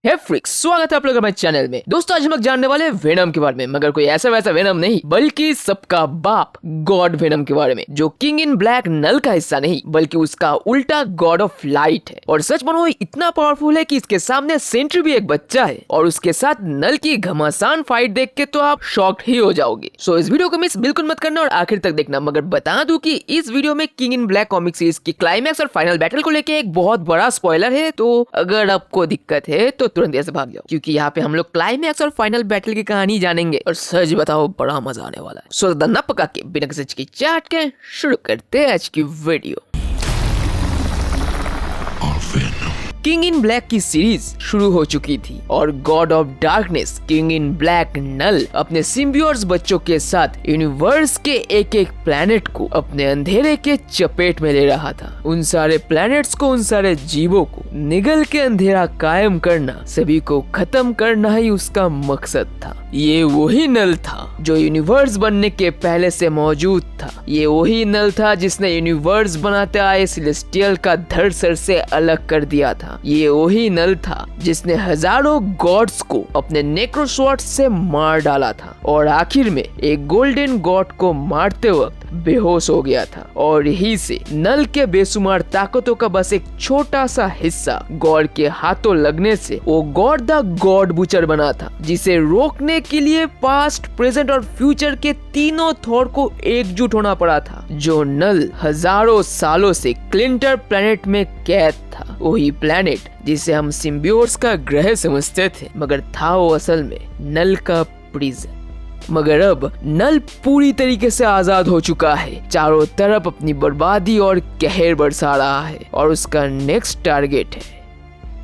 हे फ्रिक्स, स्वागत है आप लोगों का हमारे चैनल में। दोस्तों आज हम लोग जानने वाले हैं वेनम के बारे में, मगर कोई ऐसा वैसा वेनम नहीं, बल्कि सबका बाप गॉड वेनम के बारे में, जो किंग इन ब्लैक नल का हिस्सा नहीं बल्कि उसका उल्टा गॉड ऑफ लाइट है। और सच मानो इतना पावरफुल है कि इसके सामने सेंट्री भी एक बच्चा है, और उसके साथ नल की घमासान फाइट देख के तो आप शॉक्ड ही हो जाओगे। सो इस वीडियो को मिस बिल्कुल मत करना और आखिर तक देखना। मगर बता दूं कि इस वीडियो में king in black comic series की क्लाइमैक्स और फाइनल बैटल को लेके एक बहुत बड़ा स्पॉइलर है, तो अगर आपको दिक्कत है तो तुरंत ऐसे भाग जाओ, क्योंकि यहाँ पे हम लोग क्लाइमैक्स और फाइनल बैटल की कहानी जानेंगे और सच बताओ बड़ा मजा आने वाला है। सो न पका के बिना किसी की चाट के शुरू करते हैं आज की वीडियो। किंग इन ब्लैक की सीरीज शुरू हो चुकी थी और God of Darkness King in Black Knull अपने सिम्बियोट्स बच्चों के साथ यूनिवर्स के एक एक प्लैनेट को अपने अंधेरे के चपेट में ले रहा था। उन सारे प्लैनेट्स को, उन सारे जीवों को निगल के अंधेरा कायम करना, सभी को खत्म करना ही उसका मकसद था। ये वही नल था जो यूनिवर्स बनने के पहले से मौजूद था। ये वही नल था जिसने यूनिवर्स बनाते आए सेलेस्टियल का धड़ सर से अलग कर दिया था। ये वही नल था जिसने हजारों गॉड्स को अपने नेक्रोसॉर्ड से मार डाला था और आखिर में एक गोल्डन गॉड को मारते वक्त बेहोश हो गया था। और यही से नल के बेशुमार ताकतों का बस एक छोटा सा हिस्सा गॉड के हाथों लगने से वो गॉड द गॉड बुचर बना था, जिसे रोकने के लिए पास्ट, प्रेजेंट और फ्यूचर के तीनों थॉर को एकजुट होना पड़ा था। जो नल हजारों सालों से क्लिंटर प्लेनेट में कैद था, वही प्लेनेट जिसे हम सिम्बियोट्स का ग्रह समझते थे, मगर था वो असल में नल का प्रिजन। मगर अब नल पूरी तरीके से आजाद हो चुका है, चारों तरफ अपनी बर्बादी और कहर बरसा रहा है और उसका नेक्स्ट टारगेट है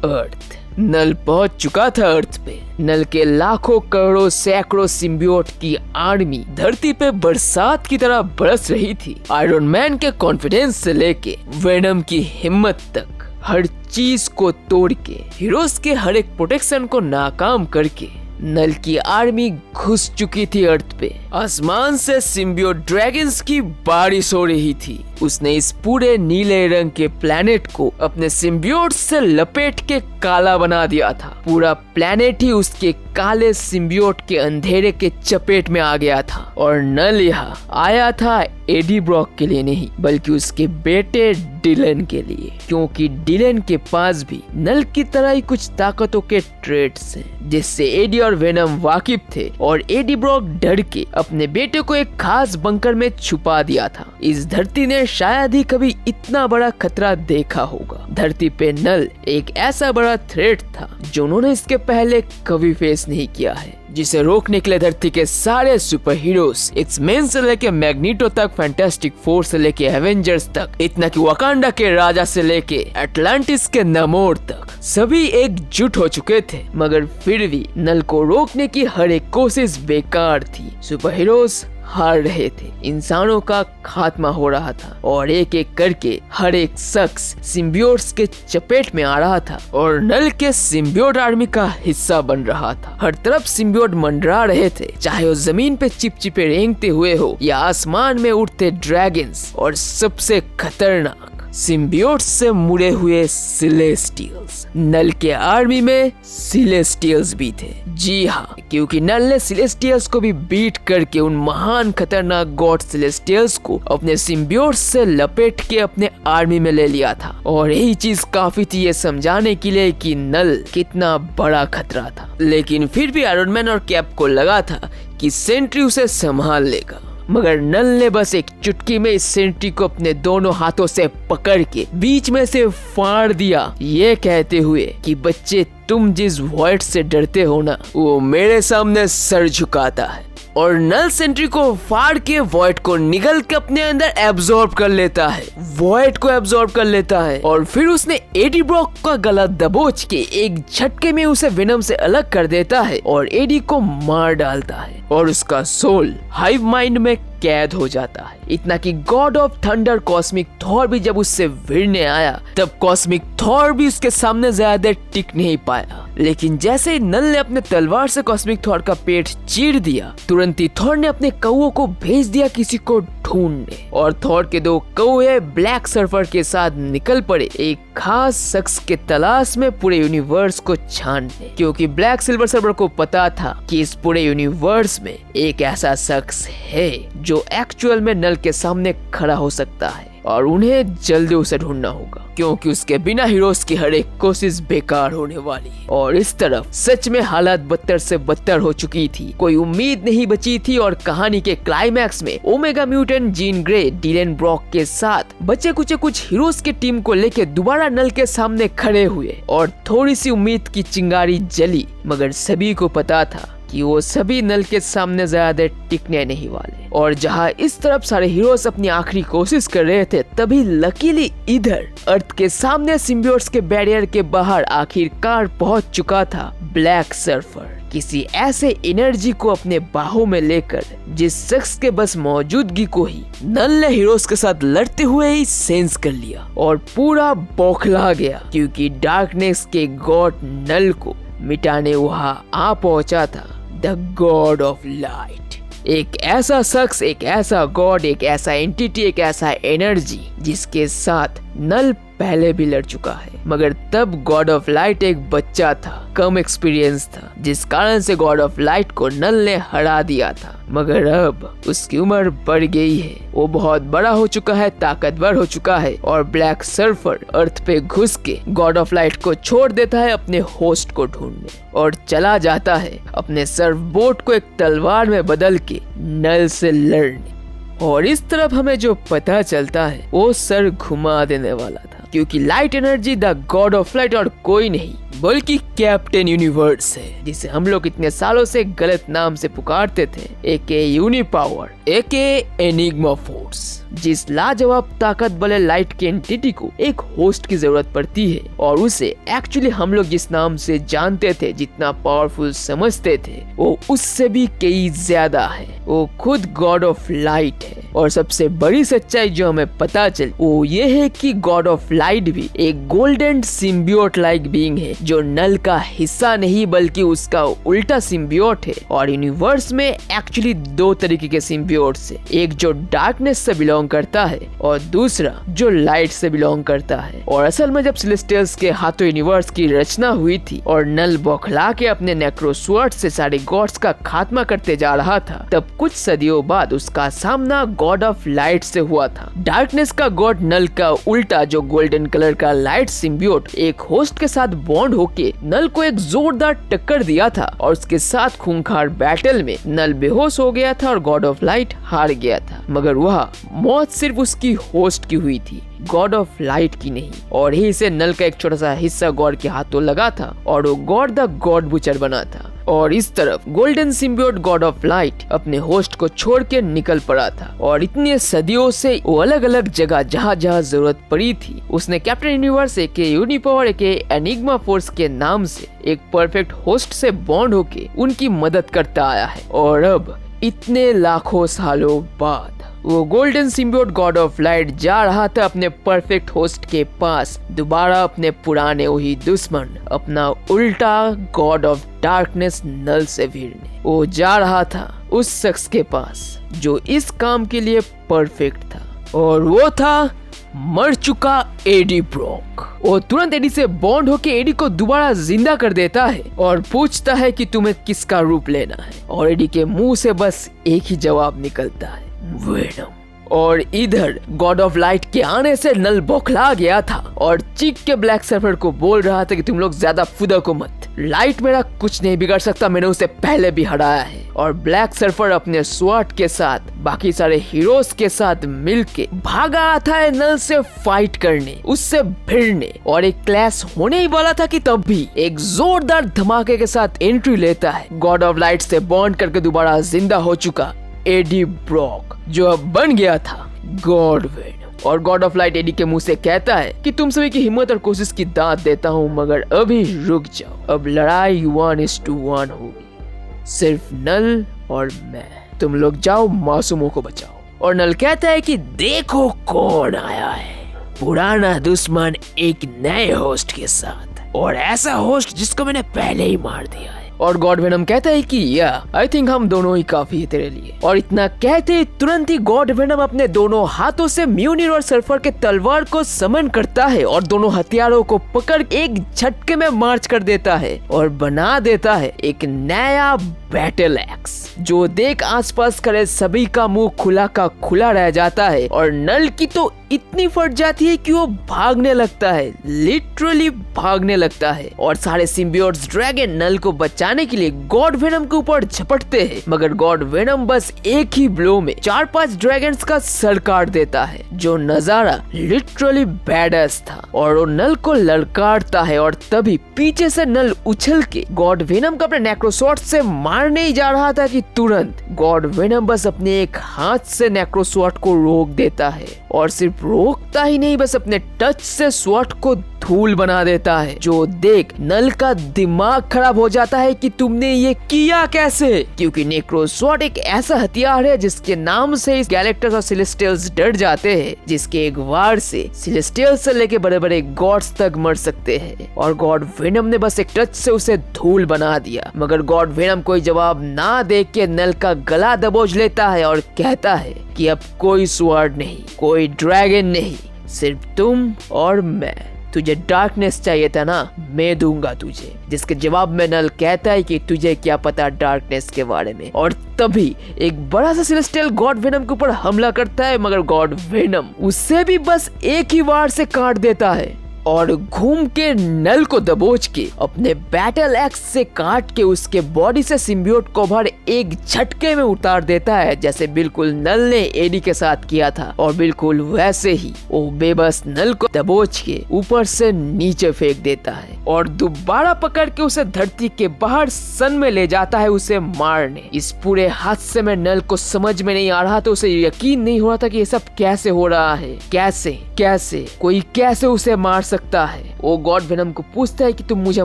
अर्थ। नल पहुंच चुका था अर्थ पे। नल के लाखों करोड़ों सैकड़ों सिम्बियोट की आर्मी धरती पे बरसात की तरह बरस रही थी। आयरन मैन के कॉन्फिडेंस से लेके वेनम की हिम्मत तक, हर चीज को तोड़ के, हीरोज के हर एक प्रोटेक्शन को नाकाम करके नल की आर्मी घुस चुकी थी अर्थ पे। आसमान से सिम्बियोट ड्रैगन्स की बारिश हो रही थी। उसने इस पूरे नीले रंग के प्लेनेट को अपने सिम्बियोट से लपेट के काला बना दिया था। पूरा प्लेनेट ही उसके काले सिम्बियोट के अंधेरे के चपेट में आ गया था। और नल यहाँ आया था एडी ब्रॉक के लिए नहीं, बल्कि उसके बेटे डिलन के लिए, क्योंकि डिलन के पास भी नल की तरह ही कुछ ताकतों के ट्रेट्स हैं, जिससे एडी और वेनम वाकिफ थे। और एडी ब्रॉक डर के अपने बेटे को एक खास बंकर में छुपा दिया था। इस धरती ने शायद ही कभी इतना बड़ा खतरा देखा होगा। धरती पे नल एक ऐसा बड़ा थ्रेट था जो उन्होंने इसके पहले कभी फेस नहीं किया है, जिसे रोकने के लिए धरती के सारे सुपर हीरोज, एक्स-मेन से लेके मैग्नीटो तक, फैंटास्टिक फोर से लेके एवेंजर्स तक, इतना कि वाकांडा के राजा से लेके अटलांटिस के नमोर तक, सभी एकजुट हो चुके थे। मगर फिर भी नल को रोकने की हर एक कोशिश बेकार थी। सुपर हीरोज हार रहे थे, इंसानों का खात्मा हो रहा था और एक एक करके हर एक शख्स सिम्बियोट्स के चपेट में आ रहा था और नल के सिम्बियोट आर्मी का हिस्सा बन रहा था। हर तरफ सिम्बियोट मंडरा रहे थे, चाहे वो जमीन पे चिपचिपे रेंगते हुए हो या आसमान में उड़ते ड्रैगन्स, और सबसे खतरनाक सिम्बियोट्स से मुड़े हुए सिलेस्टियल्स। नल के आर्मी में सिलेस्टियल्स भी थे। जी हाँ, क्योंकि नल ने सिलेस्टियल्स को भी बीट करके उन महान खतरनाक गॉड सिलेस्टियल्स को अपने सिम्बियोट्स से लपेट के अपने आर्मी में ले लिया था। और यही चीज काफी थी ये समझाने के लिए कि नल कितना बड़ा खतरा था। लेकिन फिर भी आयरन मैन और कैप को लगा था कि सेंट्री उसे संभाल लेगा। मगर नल ने बस एक चुटकी में इस सेंट्री को अपने दोनों हाथों से पकड़ के बीच में से फाड़ दिया, ये कहते हुए कि बच्चे, तुम जिस वॉइड से डरते हो ना, वो मेरे सामने सर झुकाता है। और नल सेंट्री को फाड़ के वॉइड को निगल के अपने अंदर एब्जॉर्ब कर लेता है, वॉइड को एब्जॉर्ब कर लेता है। और फिर उसने एडी ब्रॉक का गला दबोच के एक झटके में उसे वेनम से अलग कर देता है और एडी को मार डालता है और उसका सोल हाइव माइंड में कैद हो जाता है। इतना कि God of thunder cosmic Thor भी जब उससे भिड़ने आया, तब कॉस्मिक थॉर भी उसके सामने ज्यादा देर टिक नहीं पाया। लेकिन जैसे ही नल ने अपने तलवार से कॉस्मिक थॉर का पेट चीर दिया, तुरंत ही थॉर ने अपने कौओं को भेज दिया किसी को ढूंढने। और थॉर के 2 कौवे ब्लैक सर्फर के साथ निकल पड़े एक खास शख्स के तलाश में पूरे यूनिवर्स को छानने, क्योंकि ब्लैक सिल्वर सर्फर को पता था कि इस पूरे यूनिवर्स में एक ऐसा शख्स है जो एक्चुअल में नल के सामने खड़ा हो सकता है और उन्हें जल्दी उसे ढूंढना होगा, क्योंकि उसके बिना हीरोज की हर एक कोशिश बेकार होने वाली है। और इस तरफ सच में हालात बदतर से बदतर हो चुकी थी, कोई उम्मीद नहीं बची थी। और कहानी के क्लाइमैक्स में omega mutant Jean Grey Dylan Brock के साथ बचे कुछ हीरोज की टीम को लेकर दोबारा नल के सामने खड़े हुए और थोड़ी सी उम्मीद की चिंगारी जली, मगर सभी को पता था कि वो सभी नल के सामने ज्यादा टिकने नहीं वाले। और जहां इस तरफ सारे हीरोज अपनी आखिरी कोशिश कर रहे थे, तभी लकीली इधर अर्थ के सामने सिम्बियोट्स के बैरियर के बाहर आखिरकार पहुंच चुका था ब्लैक सर्फर, किसी ऐसे एनर्जी को अपने बाहों में लेकर जिस शख्स के बस मौजूदगी को ही नल ने हीरोज के साथ लड़ते हुए ही सेंस कर लिया और पूरा बौखला गया, क्योंकि डार्कनेस के गॉड नल को मिटाने वहां आ पहुंचा था द गॉड ऑफ लाइट। एक ऐसा शख्स, एक ऐसा गॉड, एक ऐसा एंटिटी, एक ऐसा एनर्जी जिसके साथ नल पहले भी लड़ चुका है, मगर तब गॉड ऑफ लाइट एक बच्चा था, कम एक्सपीरियंस था, जिस कारण से गॉड ऑफ लाइट को नल ने हरा दिया था। मगर अब उसकी उम्र बढ़ गई है, वो बहुत बड़ा हो चुका है, ताकतवर हो चुका है और ब्लैक सर्फर अर्थ पे घुस के गॉड ऑफ लाइट को छोड़ देता है अपने होस्ट को ढूंढने और चला जाता है अपने सर्फ बोट को एक तलवार में बदल के नल से लड़ने। और इस तरफ हमें जो पता चलता है वो सर घुमा देने वाला था, क्योंकि light energy the God of light और कोई नहीं बल्कि कैप्टन यूनिवर्स है, जिसे हम लोग इतने सालों से गलत नाम से पुकारते थे, एके यूनिपावर, एके एनिग्मा फोर्स। जिस लाजवाब ताकत वाले लाइट के एंटिटी को एक होस्ट की जरूरत पड़ती है और उसे एक्चुअली हम लोग जिस नाम से जानते थे, जितना पावरफुल समझते थे, वो उससे भी कई ज्यादा है। वो खुद गॉड ऑफ लाइट है। और सबसे बड़ी सच्चाई जो हमें पता चली वो ये है कि गॉड ऑफ लाइट भी एक गोल्डन सिम्बियोट लाइक बीइंग है, जो नल का हिस्सा नहीं बल्कि उसका उल्टा सिम्बियोट है। और यूनिवर्स में एक्चुअली 2 तरीके के सिम्बियोट्स है, एक जो डार्कनेस से बिलोंग करता है और दूसरा जो लाइट से बिलोंग करता है। और असल में जब सेलेस्टियल्स के हाथों यूनिवर्स की रचना हुई थी और नल बौखला के अपने नेक्रोस्वर्ड से सारे गॉड्स का खात्मा करते जा रहा था, तब कुछ सदियों बाद उसका सामना गॉड ऑफ लाइट से हुआ था। डार्कनेस का गॉड नल का उल्टा जो गोल्डन कलर का लाइट सिम्बियोट एक होस्ट के साथ बॉन्ड होके नल को एक जोरदार टक्कर दिया था और उसके साथ खूंखार बैटल में नल बेहोश हो गया था और गॉड ऑफ लाइट हार गया था। मगर वह मौत सिर्फ उसकी होस्ट की हुई थी, गॉड ऑफ लाइट की नहीं। और ही से नल का एक छोटा सा हिस्सा गॉड के हाथों लगा था और वो गॉड द गॉड बुचर बना था। और इस तरफ golden symbiote God of light अपने होस्ट को छोड़ के निकल पड़ा था और इतने सदियों से वो अलग अलग जगह जहाँ जहाँ जरूरत पड़ी थी उसने कैप्टन यूनिवर्स के यूनिपावर के एनिग्मा फोर्स के नाम से एक परफेक्ट होस्ट से बॉन्ड होके उनकी मदद करता आया है। और अब इतने लाखों सालों बाद वो golden symbiote God of light जा रहा था अपने परफेक्ट होस्ट के पास, दोबारा अपने पुराने वही दुश्मन, अपना उल्टा गॉड ऑफ डार्कनेस नल से भिड़ने। वो जा रहा था उस शख्स के पास जो इस काम के लिए परफेक्ट था, और वो था मर चुका एडी ब्रॉक। वो तुरंत एडी से बॉन्ड होके एडी को दोबारा जिंदा कर देता है और पूछता है कि तुम्हें किसका रूप लेना है। और एडी के मुंह से बस एक ही जवाब निकलता है, वेनम। और इधर गॉड ऑफ लाइट के आने से नल बौखला गया था और चीख के ब्लैक सर्फर को बोल रहा था कि तुम लोग ज्यादा फुदको मत, लाइट मेरा कुछ नहीं बिगाड़ सकता, मैंने उसे पहले भी हराया है। और ब्लैक सर्फर अपने स्वॉर्ड के साथ बाकी सारे हीरोज के साथ मिलके भागा आता है नल से फाइट करने, उससे भिड़ने। और एक क्लैश होने ही वाला था कि तब भी एक जोरदार धमाके के साथ एंट्री लेता है गॉड ऑफ लाइट से बॉन्ड करके दोबारा जिंदा हो चुका एडी ब्रॉक, जो अब बन गया था गॉड वेनम। और गॉड ऑफ लाइट एडी के मुंह से कहता है कि तुम सभी की हिम्मत और कोशिश की दाद देता हूँ, मगर अभी रुक जाओ, अब लड़ाई 1:1 होगी, सिर्फ नल और मैं। तुम लोग जाओ मासूमों को बचाओ। और नल कहता है कि देखो कौन आया है, पुराना दुश्मन एक नए होस्ट के साथ, और ऐसा होस्ट जिसको मैंने पहले ही मार दिया है। और गॉड वेनम कहता है कि या आई थिंक हम दोनों ही काफी है तेरे लिए। और इतना कहते तुरंत ही गॉड वेनम अपने दोनों हाथों से म्यूनिर और सल्फर के तलवार को समन करता है और दोनों हथियारों को पकड़ एक झटके में मार्च कर देता है और बना देता है एक नया बैटल एक्स, जो देख आसपास खड़े सभी का मुंह खुला का खुला रह जाता है। और नल की तो इतनी फट जाती है कि वो भागने लगता है, लिटरली भागने लगता है। और सारे सिम्बियोट्स ड्रैगन नल को बचाने के लिए गॉड वेनम के ऊपर झपटते हैं, मगर गॉड वेनम बस एक ही ब्लो में 4-5 ड्रैगन्स का सर काट देता है, जो नजारा लिटरली बैडएस था। और वो नल को ललकारता है और तभी पीछे से नल उछल के गॉड वेनम को अपने नेक्रोसॉर्ड से मारने ही जा रहा था कि तुरंत गॉड वेनम बस अपने एक हाथ से नेक्रोसॉर्ड को रोक देता है। और सिर्फ रोकता ही नहीं, बस अपने टच से स्वॉर्ड को धूल बना देता है, जो देख नल का दिमाग खराब हो जाता है कि तुमने ये किया कैसे, क्योंकि नेक्रोसॉर्ड एक ऐसा हथियार है जिसके नाम से इस गैलेक्टस और सेलेस्टियल्स डर जाते हैं, जिसके एक वार से सेलेस्टियल्स से लेके बड़े बड़े गॉड्स तक मर सकते हैं। और गॉड वेनम ने बस एक टच से उसे धूल बना दिया, मगर गॉड वेनम कोई जवाब ना दे के नल का गला दबोच लेता है और कहता है कि अब कोई स्वॉर्ड नहीं, कोई ड्रैगन नहीं, सिर्फ तुम और मैं। तुझे डार्कनेस चाहिए था ना, मैं दूंगा तुझे। जिसके जवाब में नल कहता है कि तुझे क्या पता डार्कनेस के बारे में। और तभी एक बड़ा सा सेलेस्टियल गॉड वेनम के ऊपर हमला करता है, मगर गॉड वेनम उसे भी बस एक ही वार से काट देता है और घूम के नल को दबोच के अपने बैटल एक्स से काट के उसके बॉडी से सिम्बियोट कवर एक झटके में उतार देता है, जैसे बिल्कुल नल ने एडी के साथ किया था। और बिल्कुल वैसे ही वो बेबस नल को दबोच के ऊपर से नीचे फेंक देता है और दोबारा पकड़ के उसे धरती के बाहर सन में ले जाता है उसे मारने। इस पूरे हादसे में नल को समझ में नहीं आ रहा था, उसे यकीन नहीं हो रहा था कि ये सब कैसे हो रहा है, कैसे कोई कैसे उसे मार सकता है। वो गॉड वेनम को पूछता है कि तुम मुझे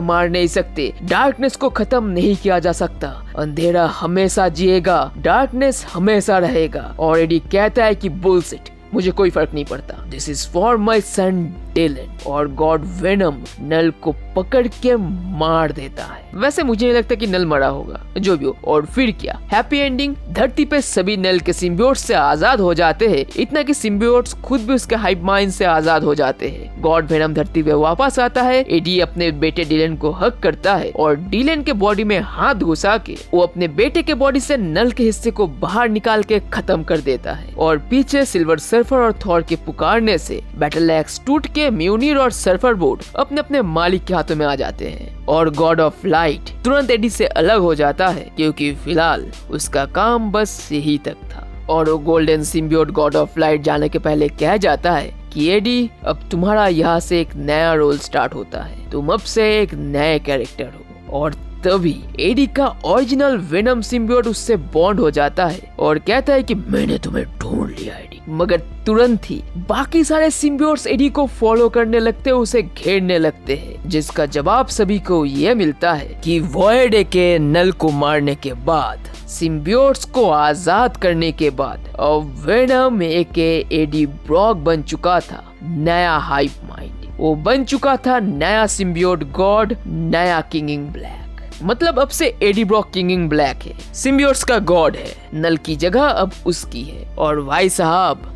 मार नहीं सकते, डार्कनेस को खत्म नहीं किया जा सकता, अंधेरा हमेशा जिएगा, डार्कनेस हमेशा रहेगा। और एडी कहता है कि बुलशिट, मुझे कोई फर्क नहीं पड़ता, this is for my son Dylan. और गॉड वेनम नल को पकड़ के मार देता है। वैसे मुझे नहीं लगता कि नल मरा होगा, जो भी हो। और फिर क्या, हैप्पी एंडिंग। धरती पे सभी नल के सिम्बियोट्स से आजाद हो जाते हैं, इतना कि सिम्बियोट्स खुद भी उसके हाइव माइंड से आजाद हो जाते हैं। गॉड वेनम धरती पे वापस आता है, एडी अपने बेटे डिलन को हक करता है और डिलन के बॉडी में हाथ घुसा के वो अपने बेटे के बॉडी से नल के हिस्से को बाहर निकाल के खत्म कर देता है। और पीछे सिल्वर सर्फर और थॉर के पुकारने से बैटल एक्स टूट के म्यूनिर और सर्फर बोर्ड अपने अपने मालिक के हाथों में आ जाते हैं। और गॉड ऑफ लाइट तुरंत एडी से अलग हो जाता है, क्योंकि फिलहाल उसका काम बस यही तक था। और वो golden symbiote God of light जाने के पहले कह जाता है कि एडी, अब तुम्हारा यहाँ से एक नया रोल स्टार्ट होता है, तुम अब से एक नए कैरेक्टर हो। और तभी एडी का ओरिजिनल वेनम सिम्बियोट उससे बॉन्ड हो जाता है और कहता है कि मैंने तुम्हें ढूंढ लिया एडी। मगर तुरंत ही बाकी सारे सिम्बियोट्स एडी को फॉलो करने लगते हैं, उसे घेरने लगते हैं, जिसका जवाब सभी को ये मिलता है कि वॉइड के नल को मारने के बाद, सिम्बियोट्स को आजाद करने के बाद, अब वेनम एके एडी ब्रॉक बन चुका था नया हाइव माइंड। वो बन चुका था नया सिम्बियोट गॉड, नया किंग ब्लैक। मतलब अब से एडी ब्रॉक किंग ब्लैक है, सिम्बियोट्स का गॉड है, नल की जगह अब उसकी है। और भाई साहब,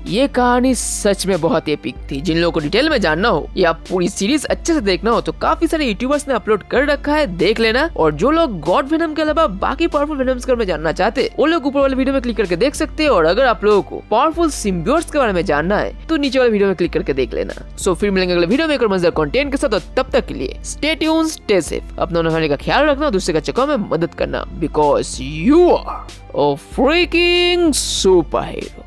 ये कहानी सच में बहुत एपिक थी। जिन लोगों को डिटेल में जानना हो या पूरी सीरीज अच्छे से देखना हो तो काफी सारे यूट्यूबर्स ने अपलोड कर रखा है, देख लेना। और जो लोग गॉड वेनम के अलावा बाकी पावरफुल वेनम्स के बारे में जानना चाहते हैं, वो लोग ऊपर वाले वीडियो में क्लिक करके देख सकते हैं। और अगर आप लोगों को पावरफुल सिम्बियोट्स के बारे में जानना है तो नीचे वाले वीडियो में क्लिक करके देख लेना। सो फिर मिलेंगे अगले वीडियो में एक और मजेदार कंटेंट के साथ, और तब तक के लिए स्टे ट्यून्ड, स्टे सेफ, अपना फैमिली का ख्याल रखना, दूसरे का चक्कर में मदद करना, because you are a freaking super hero.